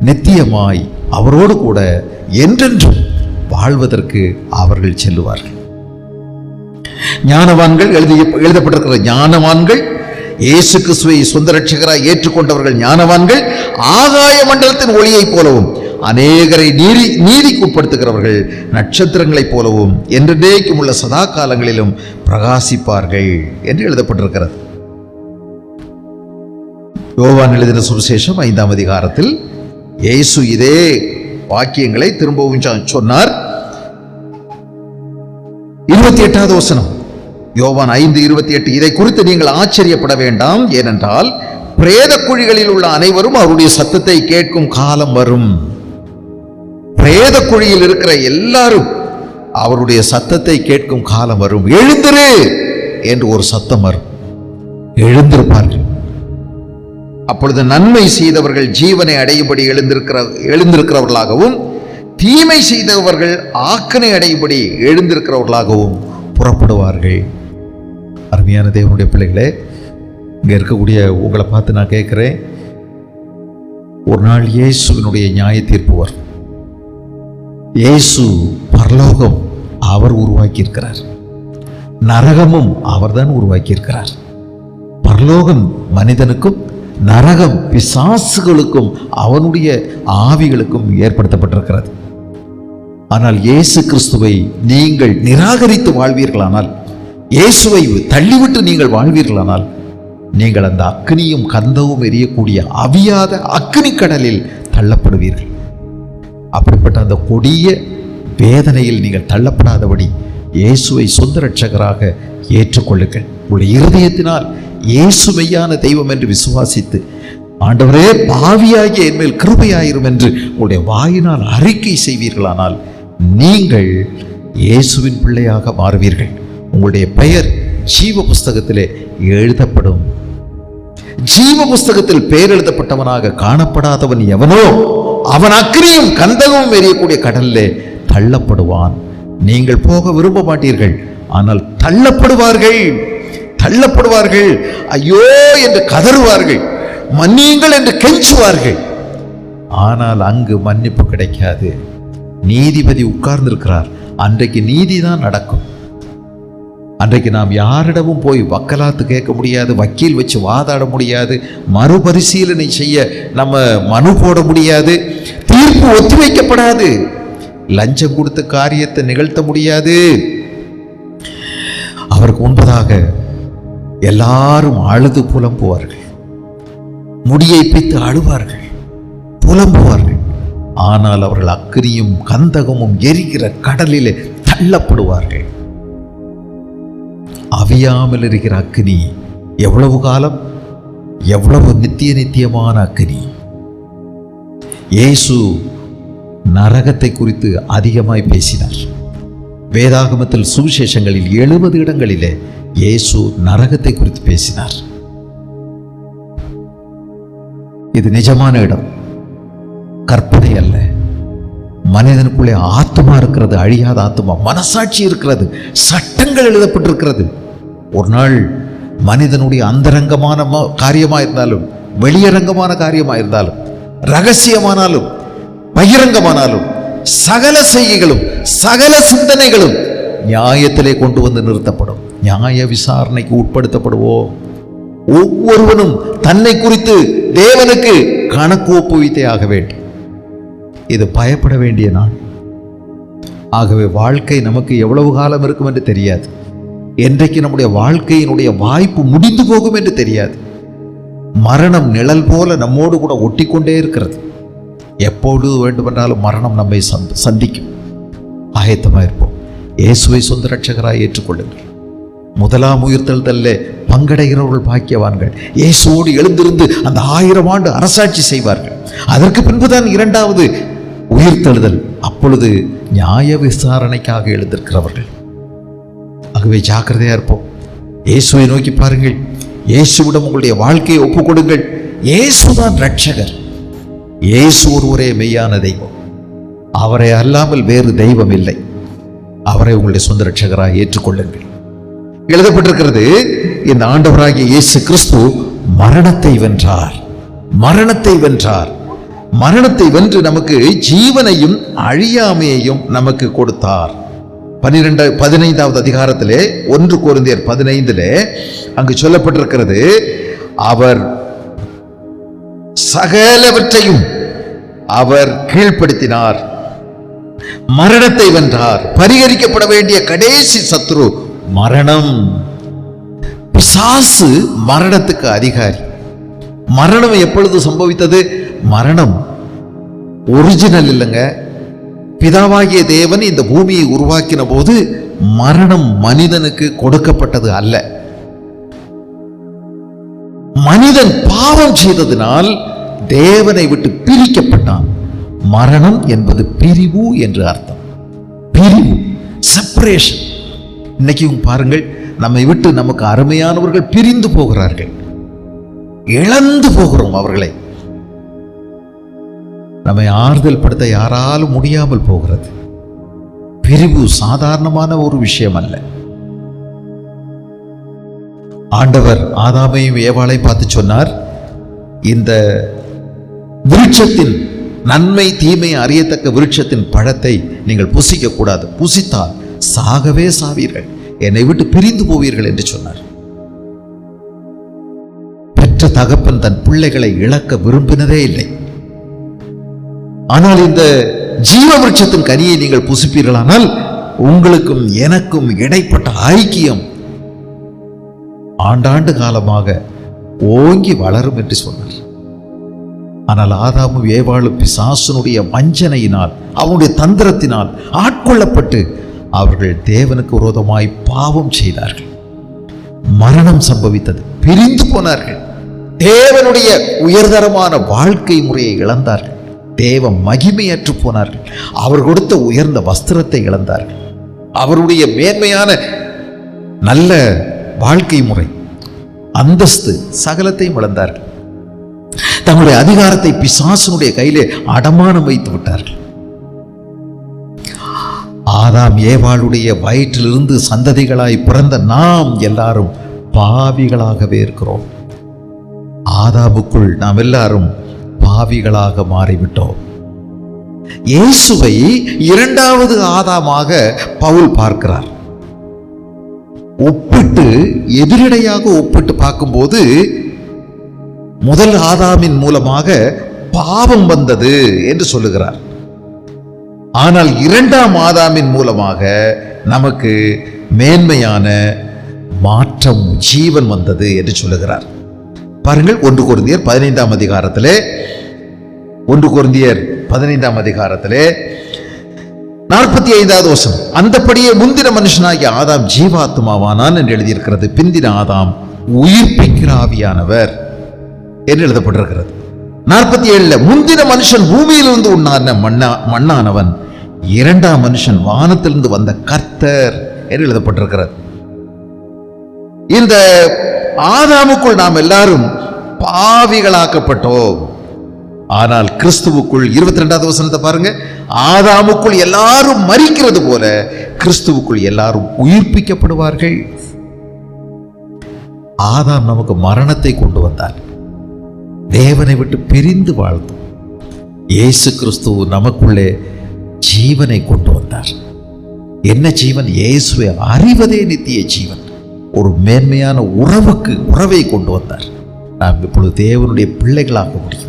நித்தியமாய் அவரோடு கூட என்றென்றும் வாழ்வதற்கு அவர்கள் செல்லுவார்கள். ஞானவான்கள் எழுதப்பட்டிருக்கிற ஞானவான்கள், இயேசு கிறிஸ்துவை சொந்த ரட்சகராய் ஏற்றுக்கொண்டவர்கள் ஞானவான்கள் ஆகாய மண்டலத்தின் ஒளியைப் போலவும் அநேகரை நீதிக்கு உட்படுத்துகிறவர்கள் நட்சத்திரங்களைப் போலவும் என்றென்றைக்கும் உள்ள சதா காலங்களிலும் பிரகாசிப்பார்கள் என்று எழுதப்பட்டிருக்கிறது. யோவான் எழுதின சுவிசேஷம் 5ஆம் அதிகாரத்தில் இயேசு இதே வாக்கியங்களை திரும்பவும் சொன்னார். 28வது வசனம், யோவான் 5:28, இதை குறித்து நீங்கள் ஆச்சரியப்பட வேண்டாம், ஏனென்றால் பிரேத குழிகளில் உள்ள அனைவரும் அவருடைய சத்தத்தை கேட்கும் காலம் வரும். பிரேத குழியில் இருக்கிற எல்லாரும் அவருடைய சத்தத்தை கேட்கும் காலம் வரும். எழுந்திரு என்று ஒரு சத்தம் வரும். எழுந்திருப்பார்கள். அப்பொழுது நன்மை செய்தவர்கள் ஜீவனை அடையும்படி எழுந்திருக்கிறவர்களாகவும், தீமை செய்தவர்கள் ஆக்கனை அடையும்படி எழுந்திருக்கிறவர்களாகவும் புறப்படுவார்கள். அருமையான தேவனுடைய பிள்ளைகளே, இங்கே இருக்கக்கூடிய உங்களை பார்த்து நான் கேட்குறேன், ஒரு நாள் இயேசுவினுடைய நியாய தீர்ப்பு வரும். இயேசு பரலோகம் அவர் உருவாக்கியிருக்கிறார், நரகமும் அவர்தான் உருவாக்கியிருக்கிறார். பரலோகம் மனிதனுக்கும், நரகம் பிசாசுகளுக்கும் அவனுடைய ஆவிகளுக்கும் ஏற்படுத்தப்பட்டிருக்கிறது. ஆனால் இயேசு கிறிஸ்துவை நீங்கள் நிராகரித்து வாழ்வீர்களானால், இயேசுவை தள்ளிவிட்டு நீங்கள் வாழ்வீர்களானால், நீங்கள் அந்த அக்கினியும் கந்தவும் எரியக்கூடிய அவியாத அக்கினி கடலில் தள்ளப்படுவீர்கள். அப்படிப்பட்ட அந்த கொடிய வேதனையில் நீங்கள் தள்ளப்படாதபடி இயேசுவை சொந்த ரட்சகராக ஏற்றுக்கொள்ளுங்கள். உங்களுடைய இருதயத்தினால் இயேசு மெய்யான தெய்வம் என்று விசுவாசித்து, ஆண்டவரே பாவியாகிய என்மேல் கிருபையாயிரும் என்று உங்களுடைய வாயினால் அறிக்கை செய்வீர்களானால் நீங்கள் இயேசுவின் பிள்ளையாக மாறுவீர்கள். உங்களுடைய பெயர் ஜீவ புஸ்தகத்திலே எழுதப்படும். ஜீவ புஸ்தகத்தில் பெயர் எழுதப்பட்டவனாக காணப்படாதவன் எவனோ அவன் அக்கினியும் கந்தகமும் எரியக்கூடிய கடலிலே தள்ளப்படுவான். நீங்கள் போக விரும்ப மாட்டீர்கள், ஆனால் தள்ளப்படுவார்கள். ஐயோ என்று கதறுவார்கள், மன்னியுங்கள் என்று கெஞ்சுவார்கள். ஆனால் அங்கு மன்னிப்பு கிடைக்காது. நீதிபதி உட்கார்ந்திருக்கிறார். அன்றைக்கு நீதிதான் நடக்கும். அன்றைக்கு நாம் யாரிடமும் போய் வக்கலாத்து கேட்க முடியாது, வக்கீல் வச்சு வாதாட முடியாது, மறுபரிசீலனை செய்ய நம்ம மனு போட முடியாது, தீர்ப்பு ஒத்திவைக்கப்படாது, லஞ்சம் கொடுத்த காரியத்தை நிகழ்த்த முடியாது. அவருக்கு முன்பதாக எல்லாரும் அழுது புலம்புவார்கள், முடியை பித்து அழுவார்கள், புலம்புவார்கள். ஆனால் அவர்கள் அக்கினியும் கந்தகமும் எரிகிற கடலிலே தள்ளப்படுவார்கள். அவியாமல் இருக்கிற அக்கினி எவ்வளவு காலம், எவ்வளவு நித்தியமான அக்கினி. இயேசு நரகத்தை குறித்து அதிகமாய் பேசினார். வேதாகமத்தில் சுவிசேஷங்களில் 70 இடங்களிலே இயேசு நரகத்தை குறித்து பேசினார். இது நிஜமான இடம், கற்பனை அல்ல. மனிதனுக்குள்ளே ஆத்மா இருக்கிறது, அழியாத ஆத்மா, மனசாட்சி இருக்கிறது, சட்டங்கள் எழுதப்பட்டிருக்கிறது. ஒரு நாள் மனிதனுடைய அந்தரங்கமான காரியமாக இருந்தாலும், வெளியரங்கமான காரியமாக இருந்தாலும், ரகசியமானாலும் பகிரங்கமானாலும், சகல செய்கைகளும் சகல சிந்தனைகளும் நியாயத்திலே கொண்டு வந்து நிறுத்தப்படும். நியாய விசாரணைக்கு உட்படுத்தப்படுவோம். ஒவ்வொருவனும் தன்னை குறித்து தேவனுக்கு கணக்கு ஒப்புவித்தே ஆக வேண்டும். இது பயப்பட வேண்டிய நாள். ஆகவே வாழ்க்கை நமக்கு எவ்வளவு காலம் இருக்கும் என்று தெரியாது. என்றைக்கு நம்முடைய வாழ்க்கையினுடைய வாய்ப்பு முடிந்து போகும் என்று தெரியாது. மரணம் நிழல் போல நம்மோடு கூட ஒட்டிக்கொண்டே இருக்கிறது. எப்பொழுது வேண்டுமென்றாலும் மரணம் நம்மை சந்திக்கும். ஆயத்தமாக இருப்போம். இயேசுவை சொந்த இரட்சகராய் ஏற்றுக்கொள்ளுங்கள். முதலாம் உயிர்த்தெழுதல்ல பங்கடைகிறவர்கள் பாக்கியவான்கள். இயேசுவோடு எழுந்திருந்து அந்த 1000 ஆண்டு அரசாட்சி செய்வார்கள். அதற்கு பின்புதான் இரண்டாவது உயிர்த்தெழுதல். அப்பொழுது நியாய விசாரணைக்காக எழுந்திருக்கிறவர்கள். ஆகவே ஜாக்கிரதையா இருப்போம். இயேசுவை நோக்கி பாருங்கள். இயேசுவிடம் உங்களுடைய வாழ்க்கையை ஒப்புக்கொடுங்கள். இயேசுதான் இரட்சகர். இயேசு ஒருவரே மெய்யான தெய்வம். அவரை அல்லாமல் வேறு தெய்வம் இல்லை. அவரை உங்களுடைய சொந்த இரட்சகராக ஏற்றுக்கொள்ளுங்கள். எழுதப்பட்டிருக்கிறது, இந்த ஆண்டவராகிய இயேசு கிறிஸ்து மரணத்தை வென்றார். மரணத்தை வென்றார். மரணத்தை வென்று நமக்கு ஜீவனையும் அழியாமையையும் நமக்கு கொடுத்தார். 15வது அதிகாரத்திலே 1 கொரிந்தியர் 15 அங்கு சொல்லப்பட்டிருக்கிறது, அவர் சகலவற்றையும் அவர் கீழ்ப்படுத்தினார், மரணத்தை வென்றார். பரிகரிக்கப்பட வேண்டிய கடைசி சத்துரு மரணம். பிசாசு மரணத்துக்கு அதிகாரி. மரணம் எப்பொழுது சம்பவித்தது? மரணம் ஒரிஜினல் இல்லைங்க. பிதாவாகிய தேவன் இந்த பூமியை உருவாக்கின போது மரணம் மனிதனுக்கு கொடுக்கப்பட்டது அல்ல. மனிதன் பாவம் செய்ததினால் தேவனை விட்டு பிரிக்கப்பட்டான். மரணம் என்பது பிரிவு என்று அர்த்தம். பிரிவு, செப்பரேஷன். இன்னைக்கு பாருங்கள், நம்மை விட்டு நமக்கு அருமையானவர்கள் பிரிந்து போகிறார்கள். இழந்து போகிறோம் அவர்களை. நம்மை ஆறுதல் படுத்த யாராலும் முடியாமல் போகிறது. பிரிவு சாதாரணமான ஒரு விஷயம் அல்ல. ஆண்டவர் ஆதாமையும் ஏவாளை பார்த்து சொன்னார், இந்த விருட்சத்தின் நன்மை தீமை அறியத்தக்க விருட்சத்தின் பழத்தை நீங்கள் புசிக்க கூடாது. புசித்தால் சாகவே சாவீர்கள், என்னை விட்டு பிரிந்து போவீர்கள் என்று சொன்னார். பெற்ற தகப்பன் தன் பிள்ளைகளை இழக்க விரும்பினதே இல்லை. ஆனால் இந்த ஜீவ விருட்சத்தின் கனியை நீங்கள் புசிப்பீர்களானால் உங்களுக்கும் எனக்கும் இடைப்பட்ட ஐக்கியம் ஆண்டாண்டு காலமாக ஓங்கி வளரும் என்று சொன்னார். ஆனால் ஆதாமும் ஏவாளும் பிசாசனுடைய வஞ்சனையினால், அவனுடைய தந்திரத்தினால் ஆட்கொள்ளப்பட்டு அவர்கள் தேவனுக்கு விரோதமாய் பாவம் செய்தார்கள். மரணம் சம்பவித்தது. பிரிந்து போனார்கள். தேவனுடைய உயர்தரமான வாழ்க்கை முறையை இழந்தார்கள். தேவ மகிமையற்று போனார்கள். அவர் கொடுத்த உயர்ந்த வஸ்திரத்தை இழந்தார்கள். அவருடைய மேன்மையான நல்ல வாழ்க்கை முறை, அந்தஸ்து, சகலத்தையும் இழந்தார்கள். தங்களுடைய அதிகாரத்தை பிசாசனுடைய கையிலே அடமானம் வைத்து விட்டார்கள். ஆதாம் ஏவாளுடைய வயிற்றிலிருந்து சந்ததிகளாய் பிறந்த நாம் எல்லாரும் பாவிகளாகவே இருக்கிறோம். ஆதாமுக்குள் நாம் எல்லாரும் பாவிகளாக மாறிவிட்டோம். இயேசுவை இரண்டாவது ஆதாமாக பவுல் பார்க்கிறார். ஒப்பிட்டு, எதிரடையாக ஒப்பிட்டு பார்க்கும்போது முதல் ஆதாமின் மூலமாக பாவம் வந்தது என்று சொல்லுகிறார். ஆனால் இரண்டாம் ஆதாமின் மூலமாக நமக்கு மேன்மையான மாற்றம், ஜீவன் வந்தது என்று சொல்லுகிறார். பாருங்கள், 1 கொரிந்தியர் 15ஆம் அதிகாரத்திலே 1 கொரிந்தியர் 15ஆம் அதிகாரத்திலே 45வது வசனம், அந்தப்படியே முந்தின மனுஷனாகிய ஆதாம் ஜீவாத்மாவானான் என்று எழுதியிருக்கிறது. பிந்தின ஆதாம் உயிர்ப்பிக்கிற ஆவியானவர் என்று எழுதப்பட்டிருக்கிறது. 47 முந்தின மனுஷன் பூமியிலிருந்து உண்டான மண்ணானவன், இரண்டாம் மனுஷன் வானத்திலிருந்து வந்த கர்த்தர் என்று எழுதப்பட்டிருக்கிறது. இந்த ஆதாமுக்குள் நாம் எல்லாரும் பாவிகளாக்கப்பட்டோம். ஆனால் கிறிஸ்துவுக்குள் 22வது வசனத்தை பாருங்க, ஆதாமுக்குள் எல்லாரும் மரிக்கிறது போல கிறிஸ்துவுக்குள் எல்லாரும் உயிர்ப்பிக்கப்படுவார்கள். ஆதாம் நமக்கு மரணத்தை கொண்டு வந்தார். தேவனை விட்டு பிரிந்து வாழ்ந்தோம். இயேசு கிறிஸ்து நமக்குள்ளே ஜீவனை கொண்டு வந்தார். என்ன ஜீவன்? இயேசுவை அறிவதே நித்திய ஜீவன். ஒரு மேன்மையான உறவை கொண்டு வந்தார். நாம் இப்பொழுது தேவனுடைய பிள்ளைகளாக முடியும்.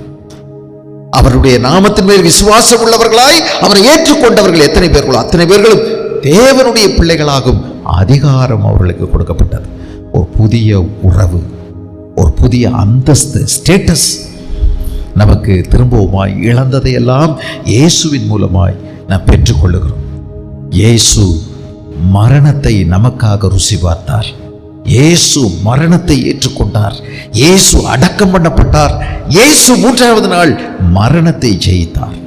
அவருடைய நாமத்தின் மேல் விசுவாசம் உள்ளவர்களாய் அவரை ஏற்றுக்கொண்டவர்கள் எத்தனை பேர்களோ அத்தனை பேர்களும் தேவனுடைய பிள்ளைகளாகும் அதிகாரம் அவர்களுக்கு கொடுக்கப்பட்டது. ஒரு புதிய உறவு, ஒரு புதிய அந்தஸ்து, ஸ்டேட்டஸ் நமக்கு திரும்பவுமாய் இழந்ததையெல்லாம் இயேசுவின் மூலமாய் நாம் பெற்றுக்கொள்ளுகிறோம். இயேசு மரணத்தை நமக்காக ருசி பார்த்தார். இயேசு மரணத்தை ஏற்றுக்கொண்டார். இயேசு அடக்கம் பண்ணப்பட்டார். இயேசு 3வது நாள் மரணத்தை ஜெயித்தார்.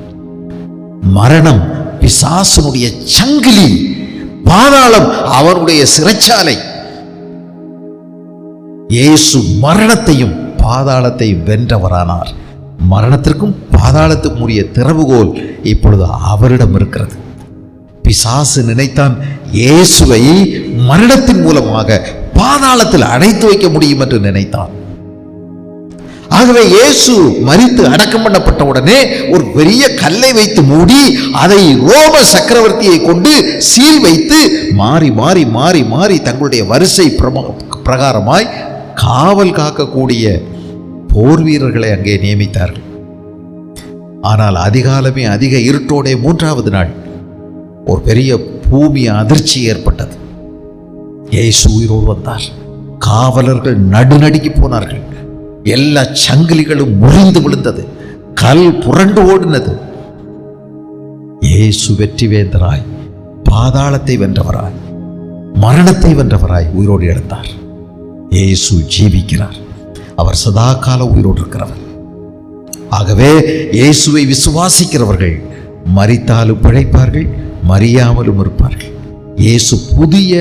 மரணம் பிசாசனுடைய சங்கிலி, பாதாளம் அவனுடைய சிறைச்சாலை. இயேசு மரணத்தையும் பாதாளத்தை வென்றவரானார். மரணத்திற்கும் பாதாளத்துக்கும் உரிய திறவுகோல் இப்பொழுது அவரிடம் இருக்கிறது. பிசாசு நினைத்தான் இயேசுவை மரணத்தின் மூலமாக பாதாளத்தில் அடைத்து வைக்க முடியும் என்று நினைத்தான். ஆகவே இயேசு மரித்து அடக்கம் பண்ணப்பட்ட உடனே ஒரு பெரிய கல்லை வைத்து மூடி அதை ரோம சக்கரவர்த்தியை கொண்டு சீல் வைத்து மாறி மாறி மாறி மாறி தங்களுடைய வரிசை பிரகாரமாய் காவல் காக்கக்கூடிய போர் வீரர்களை அங்கே நியமித்தார்கள். ஆனால் அதிகாலமே அதிக இருட்டோட 3வது நாள் ஒரு பெரிய பூமி அதிர்ச்சி ஏற்பட்டது. இயேசு உயிரோடு வந்தார். காவலர்கள் நடுநடுங்கி போனார்கள். எல்லா சங்கிலிகளும் முறிந்து விழுந்தது. கல் புரண்டு ஓடினது. இயேசு வெற்றி வேந்தராய், பாதாளத்தை வென்றவராய், மரணத்தை வென்றவராய் உயிரோடு எழுந்தார். இயேசு ஜீவிக்கிறார். அவர் சதா கால உயிரோடு இருக்கிறவர். ஆகவே இயேசுவை விசுவாசிக்கிறவர்கள் மரித்தாலும் பிழைப்பார்கள், மரியாமலும் இருப்பார்கள். இயேசு புதிய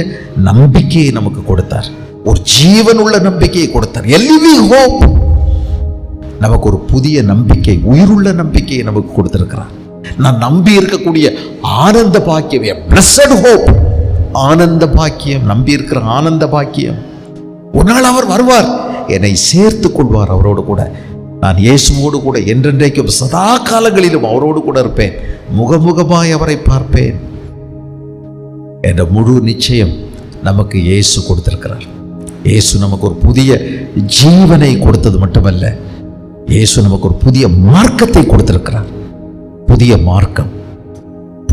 நம்பிக்கையை நமக்கு கொடுத்தார். ஒரு ஜீவனுள்ள நம்பிக்கையை கொடுத்தார். Living hope. நமக்கு ஒரு புதிய நம்பிக்கை, உயிருள்ள நம்பிக்கையை நமக்கு கொடுத்திருக்கிறார். நான் நம்பி இருக்கக்கூடிய ஆனந்த பாக்கியம், பிளஸட் ஹோப், ஆனந்த பாக்கியம், நம்பி இருக்கிற ஆனந்த பாக்கியம். ஒரு நாள் அவர் வருவார், என்னை சேர்த்து கொள்வார் அவரோடு கூட. நான் இயேசுவோடு கூட என்றென்றைக்கும் சதா காலங்களிலும் அவரோடு கூட இருப்பேன், முகமுகமாய் அவரை பார்ப்பேன் என்ற முழு நிச்சயம் நமக்கு இயேசு கொடுத்திருக்கிறார். இயேசு நமக்கு ஒரு புதிய ஜீவனை கொடுத்தது மட்டுமல்ல, இயேசு நமக்கு ஒரு புதிய மார்க்கத்தை கொடுத்திருக்கிறார். புதிய மார்க்கம்,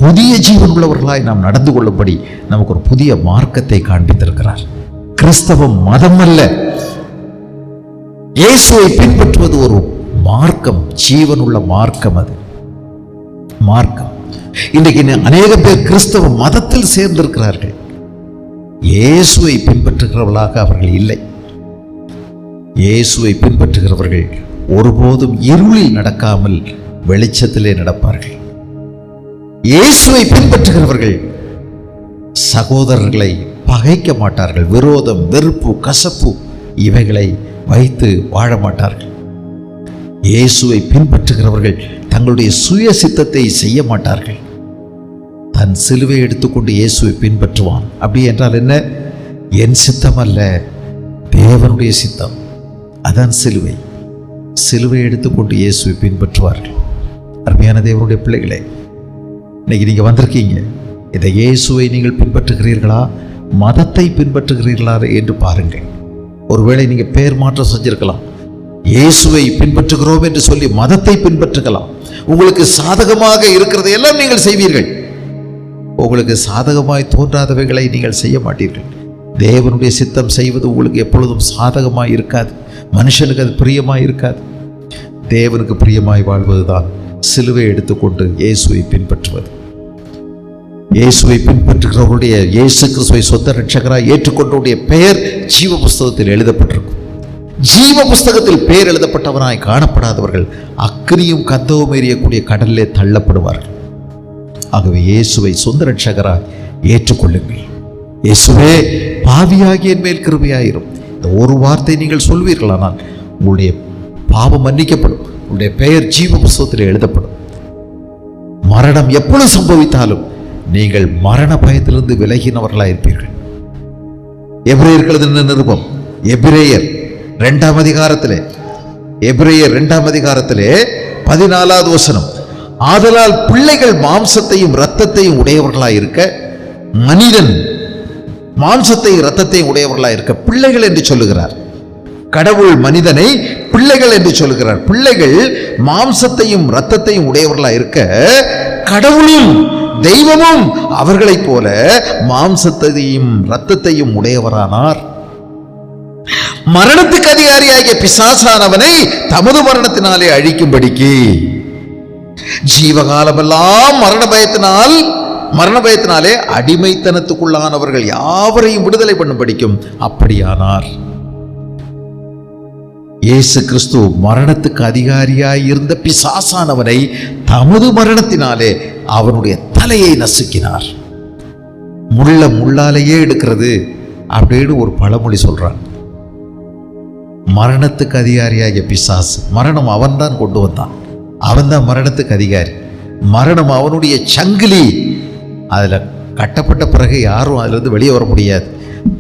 புதிய ஜீவன் உள்ளவர்களாய் நாம் நடந்து கொள்ளும்படி நமக்கு ஒரு புதிய மார்க்கத்தை காண்பித்திருக்கிறார். கிறிஸ்தவம் மதம் அல்ல, இயேசுவை பின்பற்றுவது ஒரு மார்க்கம், ஜீவனுள்ள மார்க்கம். அது மார்க்கம். இன்றைக்கு அநேக பேர் கிறிஸ்தவ மதத்தில் சேர்ந்திருக்கிறார்கள். இயேசுவை பின்பற்றுகிறவர்களாக அவர்கள் இல்லை. இயேசுவை பின்பற்றுகிறவர்கள் ஒருபோதும் இருளில் நடக்காமல் வெளிச்சத்திலே நடப்பார்கள். இயேசுவை பின்பற்றுகிறவர்கள் சகோதரர்களை பகைக்க மாட்டார்கள். விரோதம், வெறுப்பு, கசப்பு இவைகளை வைத்து வாழ மாட்டார்கள். இயேசுவை பின்பற்றுகிறவர்கள் தங்களுடைய சுய சித்தத்தை செய்ய மாட்டார்கள். தன் சிலுவை எடுத்துக்கொண்டு இயேசுவை பின்பற்றுவான். அப்படி என்றால் என்ன? என் சித்தம் அல்ல, தேவனுடைய சித்தம். அதான் சிலுவை. சிலுவை எடுத்துக்கொண்டு இயேசுவை பின்பற்றுவார்கள். அருமையான தேவனுடைய பிள்ளைகளே, இன்னைக்கு நீங்க வந்திருக்கீங்க. இந்த இயேசுவை நீங்கள் பின்பற்றுகிறீர்களா, மதத்தை பின்பற்றுகிறீர்களா என்று பாருங்கள். ஒருவேளை நீங்க பெயர் மாற்றம் செஞ்சிருக்கலாம். இயேசுவை பின்பற்றுகிறோம் என்று சொல்லி மதத்தை பின்பற்றுக்கலாம். உங்களுக்கு சாதகமாக இருக்கிறதை எல்லாம் நீங்கள் செய்வீர்கள். உங்களுக்கு சாதகமாய் தோன்றாதவைகளை நீங்கள் செய்ய மாட்டீர்கள். தேவனுடைய சித்தம் செய்வது உங்களுக்கு எப்பொழுதும் சாதகமாய் இருக்காது. மனுஷனுக்கு அது பிரியமாய் இருக்காது. தேவனுக்கு பிரியமாய் வாழ்வதுதான் சிலுவை எடுத்துக்கொண்டு இயேசுவை பின்பற்றுவது. இயேசுவை பின்பற்றுகிறவருடைய, இயேசு கிறிஸ்துவை சொந்த ரட்சகராய் ஏற்றுக்கொண்டவருடைய பெயர் ஜீவ புஸ்தகத்தில் எழுதப்பட்டிருக்கும். ஜீவ புஸ்தகத்தில் பெயர் எழுதப்பட்டவனாய் காணப்படாதவர்கள் அக்கினியும் கந்தவும் எறியக்கூடிய கடலிலே தள்ளப்படுவார்கள். ஆகவே இயேசுவை சொந்த ரட்சகராய் ஏற்றுக்கொள்ளுங்கள். இயேசுவே, பாவியாகிய என் மேல் கிருபையாயிரும். இந்த ஒரு வார்த்தை நீங்கள் சொல்வீர்களானால் உங்களுடைய பாவம் மன்னிக்கப்படும். உங்களுடைய பெயர் ஜீவ புஸ்தகத்தில் எழுதப்படும். மரணம் எப்பொழுது சம்பவித்தாலும் நீங்கள் மரண பயத்திலிருந்து விலகினவர்களாக இருப்பீர்கள். எபிரேயர்கள் நிருபம், எபிரேயர் 2ஆம் அதிகாரத்திலே, எபிரேயர் 2ஆம் அதிகாரத்திலே 14வது வசனம், ஆதலால் பிள்ளைகள் மாம்சத்தையும் இரத்தத்தையும் உடையவர்களாய் இருக்க மனிதன் மாம்சத்தை இரத்தத்தை உடையவர்களாக இருக்க பிள்ளைகள் என்று சொல்லுகிறார். கடவுள் மனிதனை பிள்ளைகள் என்று சொல்லுகிறார். பிள்ளைகள் மாம்சத்தையும் இரத்தத்தையும் உடையவர்களாக இருக்க, கடவுளும் தெய்வமும் அவர்களைப் போல மாம்சத்தையும் இரத்தத்தையும் உடையவரானார். மரணத்துக்கு அதிகாரியாகிய பிசாசானவனை தமது மரணத்தினாலே அழிக்கும்படிக்கு ஜீவகாலமெல்லாம் மரண பயத்தினாலே அடிமைத்தனத்துக்குள்ளானவர்கள் யாவரையும் விடுதலை பண்ணும்படிக்கும் அப்படியானார். இயேசு கிறிஸ்து மரணத்துக்கு அதிகாரியாய் இருந்த பிசாசானவனை தமது மரணத்தினாலே அவனுடைய தலையை நசுக்கினார். முள்ளாலேயே எடுக்கிறது அப்படின்னு ஒரு பழமொழி சொல்றான். மரணத்துக்கு அதிகாரியாகிய பிசாசு, மரணம் அவன்தான் கொண்டு வந்தான், அவன்தான் மரணத்துக்கு அதிகாரி. மரணம் அவனுடைய சங்கிலி, அதுல கட்டப்பட்ட பிறகு யாரும் அதுல இருந்து வெளியே வர முடியாது.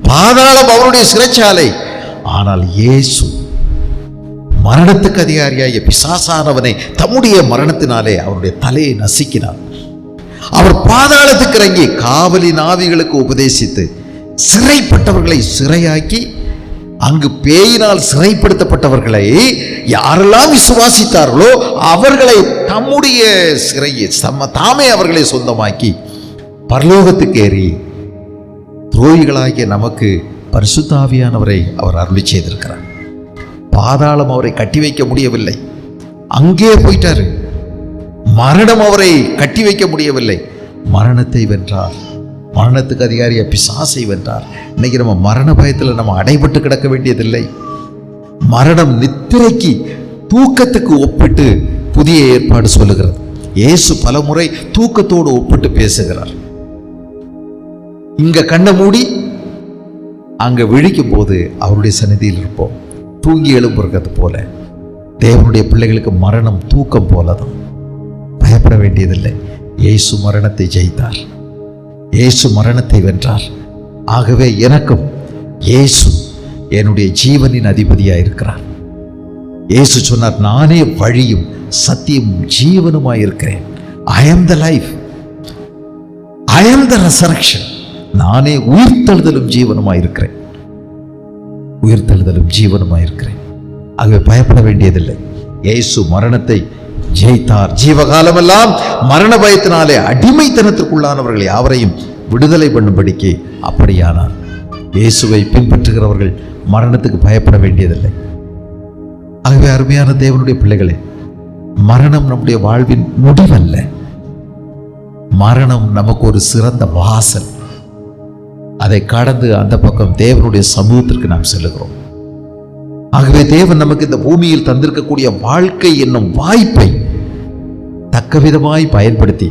பாதாளம் அவனுடைய சிறைச்சாலை. ஆனால் இயேசு மரணத்துக்கு அதிகாரியாகிய பிசாசானவனை தம்முடைய மரணத்தினாலே அவருடைய தலையை நசுக்கினார். அவர் பாதாளத்துக்கு இறங்கி காவலின் ஆவிகளுக்கு உபதேசித்து சிறைப்பட்டவர்களை சிறையாக்கி, அங்கு பேயினால் சிறைப்படுத்தப்பட்டவர்களை யாரெல்லாம் விசுவாசித்தார்களோ அவர்களை தம்முடைய சிறையை தாமே அவர்களை சொந்தமாக்கி பரலோகத்துக்கு ஏறி துரோகிகளாகிய நமக்கு பரிசுத்த ஆவியானவரை அவர் அருளி செய்திருக்கிறார். பாதாளம் அவரை கட்டி வைக்க முடியவில்லை, அங்கே போயிட்டாரு. மரணம் அவரை கட்டி வைக்க முடியவில்லை, மரணத்தை வென்றார். மரணத்துக்கு அதிகாரியா பிசாசை வென்றார். இன்னைக்கு நம்ம மரண பயத்தில் நம்ம அடைபட்டு கிடக்க வேண்டியதில்லை. மரணம் நித்திரைக்கு தூக்கத்துக்கு ஒப்பிட்டு புதிய ஏற்பாடு சொல்லுகிறது. இயேசு பலமுறை தூக்கத்தோடு ஒப்பிட்டு பேசுகிறார். இங்க கண்ணை மூடி அங்க விழிக்கும் போது அவருடைய சந்நிதியில் இருப்போம். தூங்கி எழுப்புறது போல தேவனுடைய பிள்ளைகளுக்கு மரணம் தூக்கம் போலதான். பயப்பட வேண்டியதில்லை. இயேசு மரணத்தை ஜெயித்தார், இயேசு மரணத்தை வென்றார். ஆகவே எனக்கும் இயேசு என்னுடைய ஜீவனின் அதிபதியாக இருக்கிறார். இயேசு சொன்னார், நானே வழியும் சத்தியமும் ஜீவனுமாய் இருக்கிறேன். I am the life, I am the resurrection. நானே உயிர்த்தெழுதலும் ஜீவனுமாய் இருக்கிறேன், உயிர்த்தெழுதலும் ஜீவனுமாய் இருக்கிறேன். ஆகவே பயப்பட வேண்டியதில்லை. இயேசு மரணத்தை ஜெயித்தார். ஜீவகாலமெல்லாம் மரண பயத்தினாலே அடிமைத்தனத்திற்குள்ளானவர்கள் யாவரையும் விடுதலை பண்ணும்படிக்கு அப்படியானார். இயேசுவை பின்பற்றுகிறவர்கள் மரணத்துக்கு பயப்பட வேண்டியதில்லை. ஆகவே அருமையான தேவனுடைய பிள்ளைகளே, மரணம் நம்முடைய வாழ்வின் முடிவல்ல. மரணம் நமக்கு ஒரு சிறந்த வாசல். அதை கடந்து அந்த பக்கம் தேவனுடைய சமூகத்திற்கு நாம் செல்லுகிறோம். ஆகவே தேவன் நமக்கு இந்த பூமியில் தந்திருக்கக்கூடிய வாழ்க்கை என்னும் வாய்ப்பை தக்கவிதமாய் பயன்படுத்தி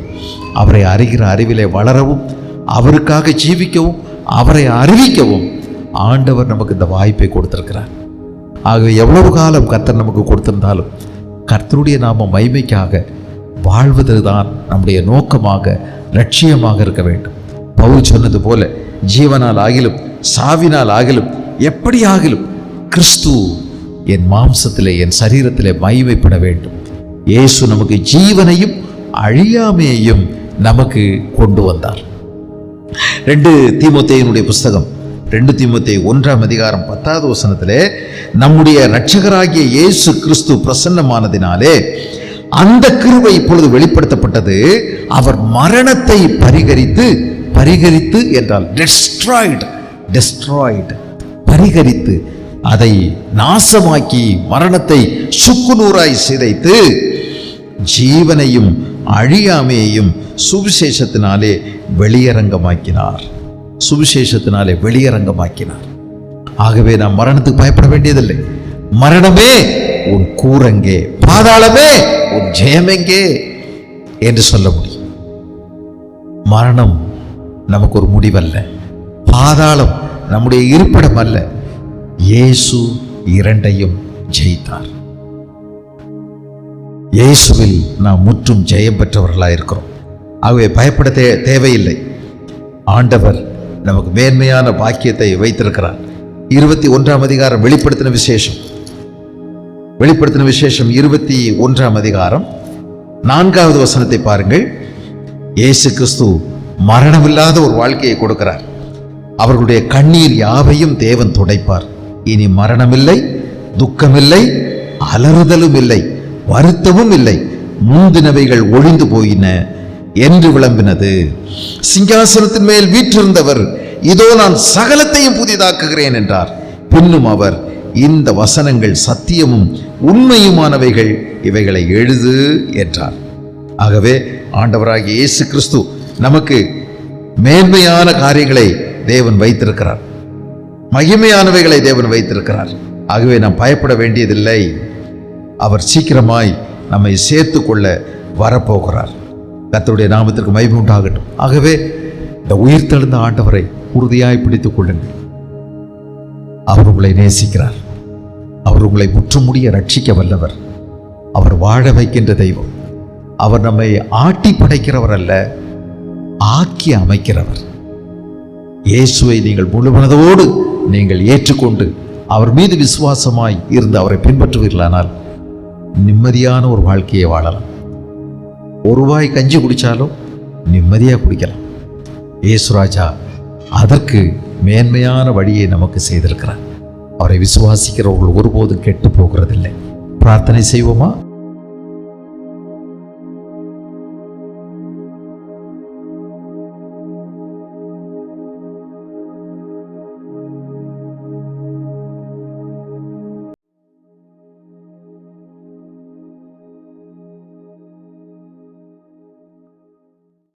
அவரை அறிகிற அறிவிலே வளரவும், அவருக்காக ஜீவிக்கவும், அவரை அறிவிக்கவும் ஆண்டவர் நமக்கு இந்த வாய்ப்பை கொடுத்திருக்கிறார். ஆகவே எவ்வளவு காலம் கர்த்தர் நமக்கு கொடுத்திருந்தாலும் கர்த்தருடைய நாம மகிமைக்காக வாழ்வதுதான் நம்முடைய நோக்கமாக, லட்சியமாக இருக்க வேண்டும். பவுல் சொன்னது போல, ஜீவனால் ஆகிலும் சாவினால் ஆகிலும் எப்படி ஆகிலும் கிறிஸ்து என் மாம்சத்திலே என் சரீரத்திலே மகிமைப்பட வேண்டும். இயேசு நமக்கு ஜீவனையும் அழியாமையையும் நமக்கு கொண்டு வந்தார். 2 தீமோத்தேயுனுடைய புஸ்தகம் 2 தீமோத்தேயு 1ஆம் அதிகாரம் 10வது வசனத்திலே, நம்முடைய இரட்சகராகிய இயேசு கிறிஸ்து பிரசன்னமானதினாலே அந்த கிருபை இப்பொழுது வெளிப்படுத்தப்பட்டது. அவர் மரணத்தை பரிகரித்து என்றால் டெஸ்ட்ராய்டு, பரிகரித்து அதை நாசமாக்கி மரணத்தை சுக்குநூறாய் சிதைத்து ஜீவனையும் அழியாமையையும் சுவிசேஷத்தினாலே வெளியரங்கமாக்கினார். ஆகவே நாம் மரணத்துக்கு பயப்பட வேண்டியதில்லை. மரணமே உன் கூரங்கே, பாதாளமே உன் ஜெயமெங்கே என்று சொல்ல முடியும். மரணம் நமக்கு ஒரு முடிவல்ல, பாதாளம் நம்முடைய இருப்பிடம் அல்ல. இயேசு இரண்டையும் ஜெயித்தார். இயேசுவில் நாம் முற்றும் ஜெயம் பெற்றவர்களாக இருக்கிறோம். ஆகவே பயப்பட தேவையில்லை. ஆண்டவர் நமக்கு மேன்மையான பாக்கியத்தை வைத்திருக்கிறார். 21ஆம் அதிகாரம் வெளிப்படுத்தின விசேஷம் 21ஆம் அதிகாரம் 4வது வசனத்தை பாருங்கள். இயேசு கிறிஸ்து மரணமில்லாத ஒரு வாழ்க்கையை கொடுக்கிறார். அவர்களுடைய கண்ணீர் யாவையும் தேவன் துடைப்பார். இனி மரணமில்லை, துக்கமில்லை, அலறுதலும் இல்லை, வருத்தமும் இல்லை, முந்தினவைகள் ஒழிந்து போயின என்று விளம்பினது. சிங்காசனத்தின் மேல் வீற்றிருந்தவர், இதோ நான் சகலத்தையும் புதிதாக்குகிறேன் என்றார். பின்னும் அவர், இந்த வசனங்கள் சத்தியமும் உண்மையுமானவைகள், இவைகளை எழுது என்றார். ஆகவே ஆண்டவராகிய இயேசு கிறிஸ்து நமக்கு மேன்மையான காரியங்களை தேவன் வைத்திருக்கிறார், மகிமையானவைகளை தேவன் வைத்திருக்கிறார். ஆகவே நாம் பயப்பட வேண்டியதில்லை. அவர் சீக்கிரமாய் நம்மை சேர்த்து கொள்ள வரப்போகிறார். கர்த்தருடைய நாமத்திற்கு மகிமை உண்டாகட்டும். ஆகவே இந்த உயிர்த்தெழுந்த ஆண்டவரை உறுதியாய் பிடித்துக் கொள்ளுங்கள். அவர் உங்களை நேசிக்கிறார். அவர் உங்களை முற்றுமுடிய ரட்சிக்க வல்லவர். அவர் வாழ வைக்கின்ற தெய்வம். அவர் நம்மை ஆட்டி படைக்கிறவர் அல்ல, ஆக்கி அமைக்கிறவர். இயேசுவை நீங்கள் முழுமனதோடு நீங்கள் ஏற்றுக்கொண்டு அவர் மீது விசுவாசமாய் இருந்து அவரை பின்பற்றுவீர்களானால் நிம்மதியான ஒரு வாழ்க்கையை வாழலாம். ஒரு வாய் கஞ்சி குடித்தாலும் நிம்மதியாக குடிக்கலாம். இயேசுராஜா அதற்கு மேன்மையான வழியை நமக்கு செய்திருக்கிறார். அவரை விசுவாசிக்கிறவர்கள் ஒருபோதும் கெட்டு போகிறதில்லை. பிரார்த்தனை செய்வோமா?